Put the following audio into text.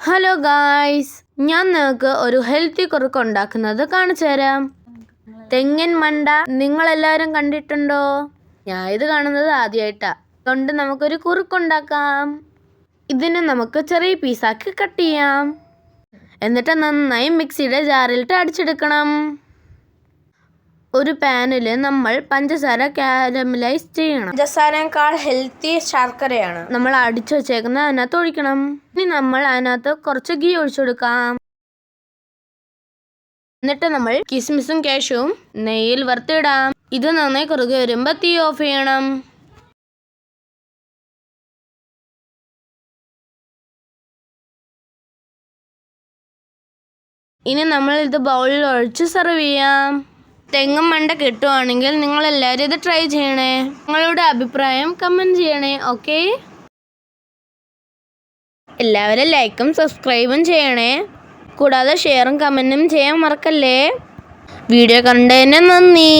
Hello guys, ഞാൻ നിങ്ങൾക്ക് ഒരു ഹെൽത്തി കുറുക്ക് ഉണ്ടാക്കുന്നത് കാണിച്ചു തരാം. തെങ്ങിൻ മണ്ട നിങ്ങളെല്ലാവരും കണ്ടിട്ടുണ്ടോ? ഞാൻ ഇത് കാണുന്നത് ആദ്യമായിട്ടാണ്. അതുകൊണ്ട് നമുക്കൊരു കുറുക്കുണ്ടാക്കാം. ഇതിന് നമുക്ക് ചെറിയ പീസാക്കി കട്ട് ചെയ്യാം. എന്നിട്ട് നന്നായി മിക്സിയുടെ ജാറിലിട്ട് അടിച്ചെടുക്കണം. ഒരു പാനിൽ നമ്മൾ പഞ്ചസാര കാരമലൈസ് ചെയ്യണം. പഞ്ചസാരയേക്കാൾ ഹെൽത്തി ശർക്കരയാണ്. നമ്മൾ അടിച്ചു വെച്ചേക്കുന്ന അതിനകത്ത് ഒഴിക്കണം. ഇനി നമ്മൾ അതിനകത്ത് കുറച്ച് ഗീ ഒഴിച്ചു കൊടുക്കാം. എന്നിട്ട് നമ്മൾ കിസ്മിസും കാഷ്യൂവും നെയ്യിൽ വറുത്തിടാം. ഇത് നന്നായി കുറുകി വരുമ്പോൾ തീ ഓഫ് ചെയ്യണം. ഇനി നമ്മൾ ഇത് ബൗളിൽ ഒഴിച്ച് സെർവ് ചെയ്യാം. തെങ്ങും മണ്ട കിട്ടുവാണെങ്കിൽ നിങ്ങളെല്ലാവരും ഇത് ട്രൈ ചെയ്യണേ. നിങ്ങളുടെ അഭിപ്രായം കമൻറ്റ് ചെയ്യണേ. ഓക്കെ, എല്ലാവരും ലൈക്കും സബ്സ്ക്രൈബും ചെയ്യണേ. കൂടാതെ ഷെയറും കമൻറ്റും ചെയ്യാൻ മറക്കല്ലേ. വീഡിയോ കണ്ടതിന് നന്ദി.